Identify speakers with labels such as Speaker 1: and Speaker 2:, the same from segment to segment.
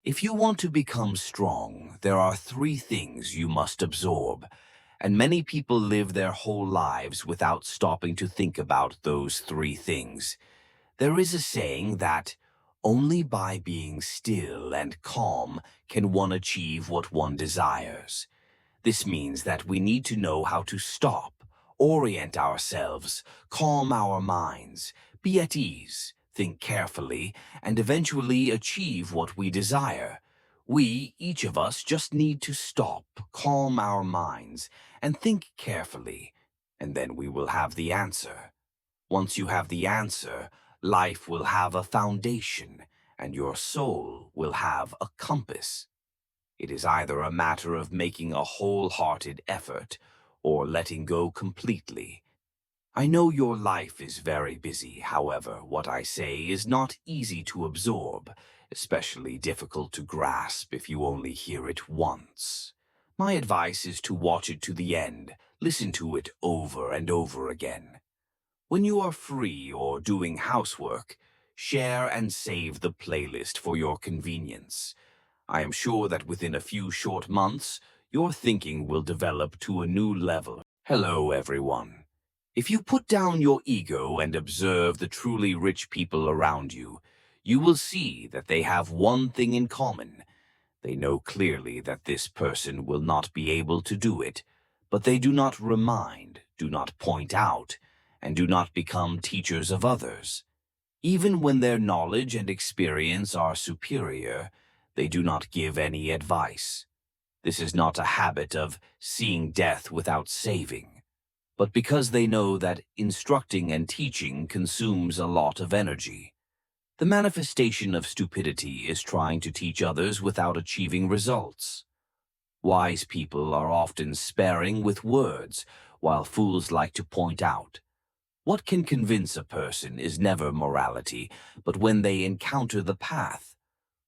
Speaker 1: If you want to become strong, there are three things you must absorb, and many people live their whole lives without stopping to think about those three things. There is a saying that only by being still and calm can one achieve what one desires. This means that we need to know how to stop, orient ourselves, calm our minds, be at ease, think carefully, and eventually achieve what we desire. We, each of us, just need to stop, calm our minds, and think carefully, and then we will have the answer. Once you have the answer, life will have a foundation, and your soul will have a compass. It is either a matter of making a wholehearted effort or letting go completely. I know your life is very busy, however, what I say is not easy to absorb, especially difficult to grasp if you only hear it once. My advice is to watch it to the end, listen to it over and over again. When you are free or doing housework, share and save the playlist for your convenience. I am sure that within a few short months, your thinking will develop to a new level. Hello, everyone. If you put down your ego and observe the truly rich people around you, you will see that they have one thing in common. They know clearly that this person will not be able to do it, but they do not remind, do not point out, and do not become teachers of others. Even when their knowledge and experience are superior, they do not give any advice. This is not a habit of seeing death without saving, but because they know that instructing and teaching consumes a lot of energy. The manifestation of stupidity is trying to teach others without achieving results. Wise people are often sparing with words, while fools like to point out. What can convince a person is never morality, but when they encounter the path.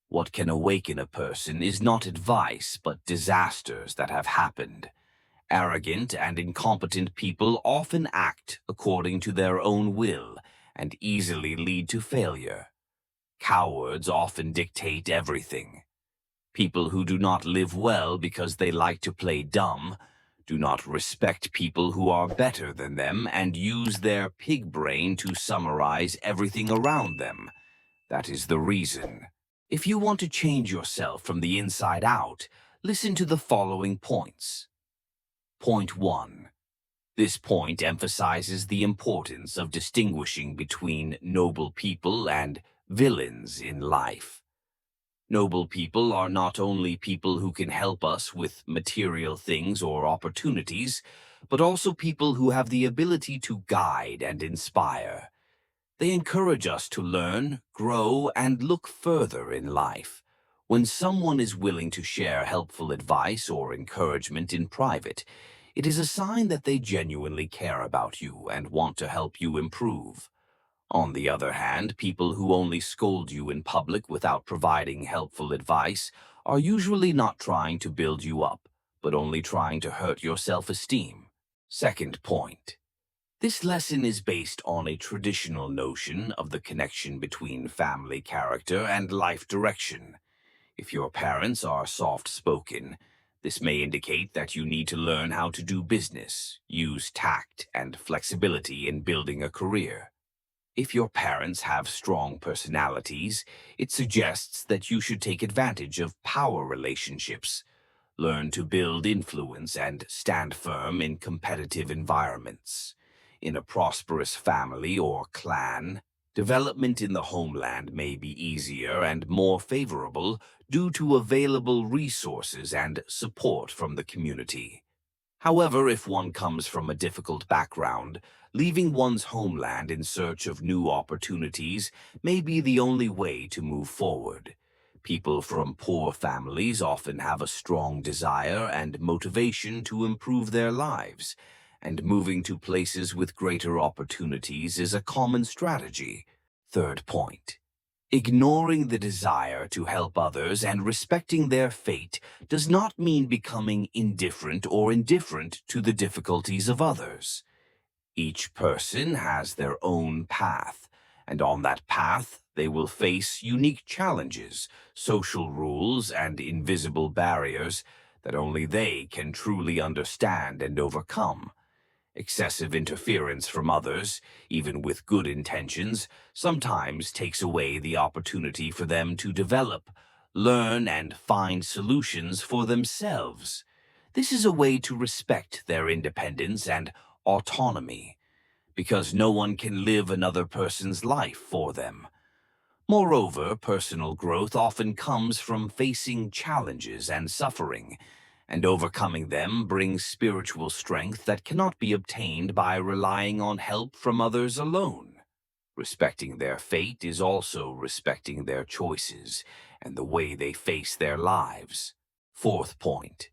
Speaker 1: What can awaken a person is not advice, but disasters that have happened. Arrogant and incompetent people often act according to their own will and easily lead to failure. Cowards often dictate everything. People who do not live well because they like to play dumb, do not respect people who are better than them, and use their pig brain to summarize everything around them. That is the reason. If you want to change yourself from the inside out, listen to the following points. Point 1. This point emphasizes the importance of distinguishing between noble people and villains in life. Noble people are not only people who can help us with material things or opportunities, but also people who have the ability to guide and inspire. They encourage us to learn, grow, and look further in life. When someone is willing to share helpful advice or encouragement in private, it is a sign that they genuinely care about you and want to help you improve. On the other hand, people who only scold you in public without providing helpful advice are usually not trying to build you up, but only trying to hurt your self-esteem. Second point. This lesson is based on a traditional notion of the connection between family character and life direction. If your parents are soft-spoken, this may indicate that you need to learn how to do business, use tact and flexibility in building a career. If your parents have strong personalities, it suggests that you should take advantage of power relationships, learn to build influence, and stand firm in competitive environments. In a prosperous family or clan, development in the homeland may be easier and more favorable due to available resources and support from the community. However, if one comes from a difficult background, leaving one's homeland in search of new opportunities may be the only way to move forward. People from poor families often have a strong desire and motivation to improve their lives, and moving to places with greater opportunities is a common strategy. Third point. Ignoring the desire to help others and respecting their fate does not mean becoming indifferent or indifferent to the difficulties of others. Each person has their own path, and on that path, They will face unique challenges, social rules, and invisible barriers that only they can truly understand and overcome. Excessive interference from others, even with good intentions, sometimes takes away the opportunity for them to develop, learn, and find solutions for themselves. This is a way to respect their independence and autonomy, because no one can live another person's life for them. Moreover, personal growth often comes from facing challenges and suffering, and overcoming them brings spiritual strength that cannot be obtained by relying on help from others alone. Respecting their fate is also respecting their choices and the way they face their lives. Fourth point.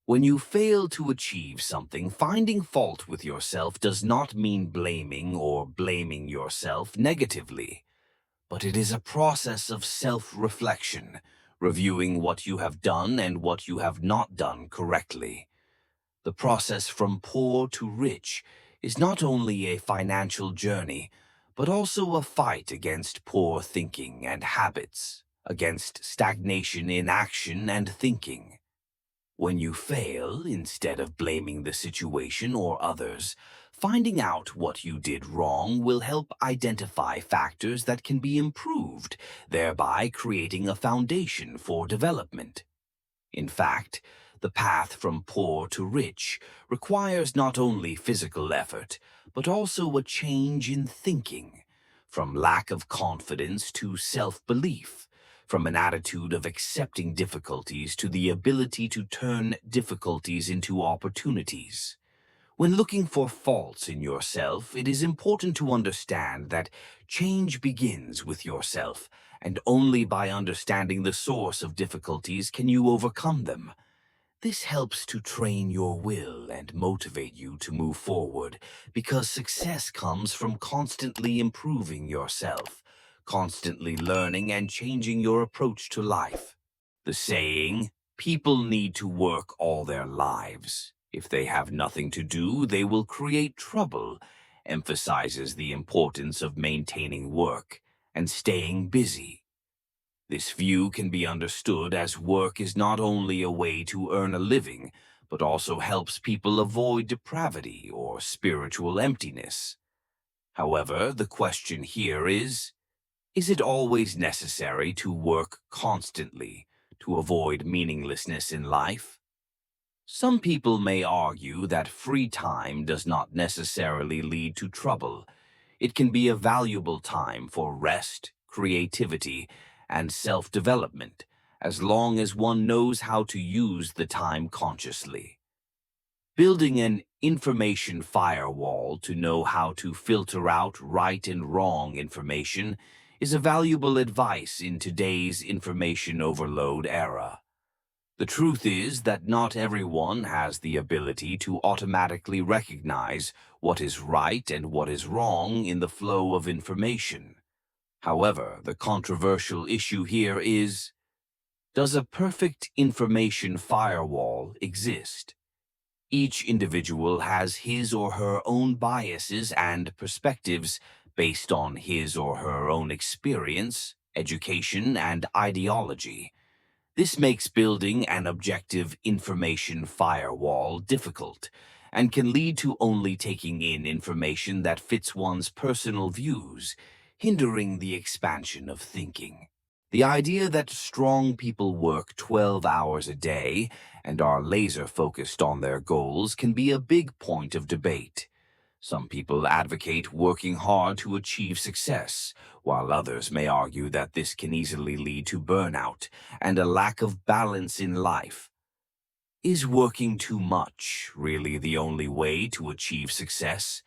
Speaker 1: When you fail to achieve something, finding fault with yourself does not mean blaming or blaming yourself negatively, but it is a process of self-reflection, reviewing what you have done and what you have not done correctly. The process from poor to rich is not only a financial journey, but also a fight against poor thinking and habits, against stagnation in action and thinking. When you fail, instead of blaming the situation or others, finding out what you did wrong will help identify factors that can be improved, thereby creating a foundation for development. In fact, the path from poor to rich requires not only physical effort, but also a change in thinking, from lack of confidence to self-belief, from an attitude of accepting difficulties to the ability to turn difficulties into opportunities. When looking for faults in yourself, it is important to understand that change begins with yourself, and only by understanding the source of difficulties can you overcome them. This helps to train your will and motivate you to move forward, because success comes from constantly improving yourself, constantly learning and changing your approach to life. The saying, "People need to work all their lives. If they have nothing to do, they will create trouble," emphasizes the importance of maintaining work and staying busy. This view can be understood as work is not only a way to earn a living, but also helps people avoid depravity or spiritual emptiness. However, the question here is it always necessary to work constantly to avoid meaninglessness in life? Some people may argue that free time does not necessarily lead to trouble. It can be a valuable time for rest, creativity, and self-development, as long as one knows how to use the time consciously. Building an information firewall to know how to filter out right and wrong information is a valuable advice in today's information overload era. The truth is that not everyone has the ability to automatically recognize what is right and what is wrong in the flow of information. However, the controversial issue here is, does a perfect information firewall exist? Each individual has his or her own biases and perspectives based on his or her own experience, education, and ideology. This makes building an objective information firewall difficult and can lead to only taking in information that fits one's personal views, hindering the expansion of thinking. The idea that strong people work 12 hours a day and are laser-focused on their goals can be a big point of debate. Some people advocate working hard to achieve success, while others may argue that this can easily lead to burnout and a lack of balance in life. Is working too much really the only way to achieve success?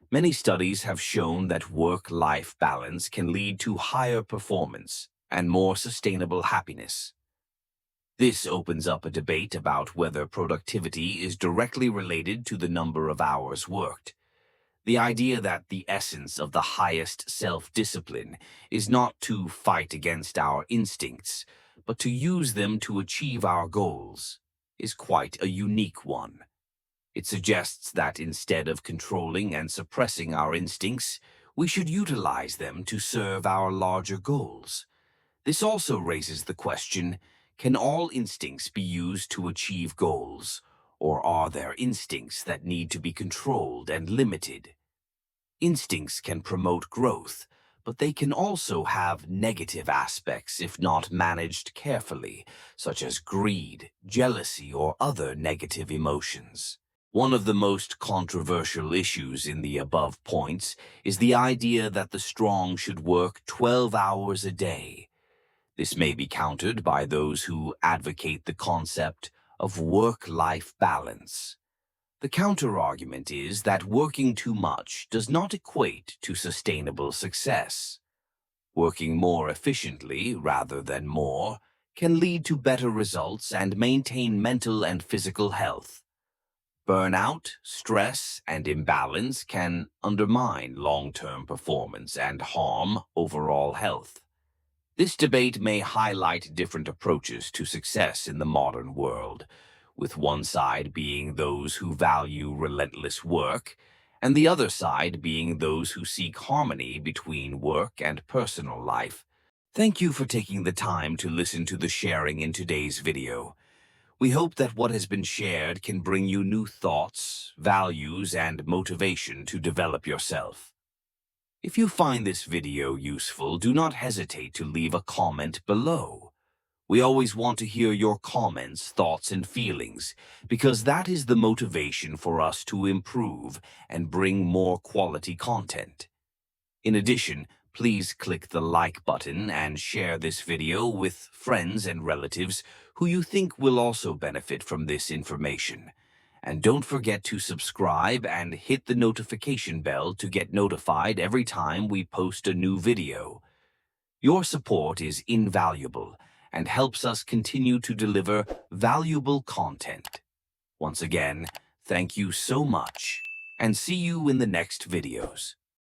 Speaker 1: Many studies have shown that work-life balance can lead to higher performance and more sustainable happiness. This opens up a debate about whether productivity is directly related to the number of hours worked. The idea that the essence of the highest self-discipline is not to fight against our instincts, but to use them to achieve our goals, is quite a unique one. It suggests that instead of controlling and suppressing our instincts, we should utilize them to serve our larger goals. This also raises the question, can all instincts be used to achieve goals, or are there instincts that need to be controlled and limited? Instincts can promote growth, but they can also have negative aspects if not managed carefully, such as greed, jealousy, or other negative emotions. One of the most controversial issues in the above points is the idea that the strong should work 12 hours a day. This may be countered by those who advocate the concept of work-life balance. The counter-argument is that working too much does not equate to sustainable success. Working more efficiently rather than more can lead to better results and maintain mental and physical health. Burnout, stress, and imbalance can undermine long-term performance and harm overall health. This debate may highlight different approaches to success in the modern world, with one side being those who value relentless work, and the other side being those who seek harmony between work and personal life. Thank you for taking the time to listen to the sharing in today's video. We hope that what has been shared can bring you new thoughts, values, and motivation to develop yourself. If you find this video useful, do not hesitate to leave a comment below. We always want to hear your comments, thoughts, and feelings, because that is the motivation for us to improve and bring more quality content. In addition, please click the like button and share this video with friends and relatives who you think will also benefit from this information. And don't forget to subscribe and hit the notification bell to get notified every time we post a new video. Your support is invaluable and helps us continue to deliver valuable content. Once again, thank you so much, and see you in the next videos.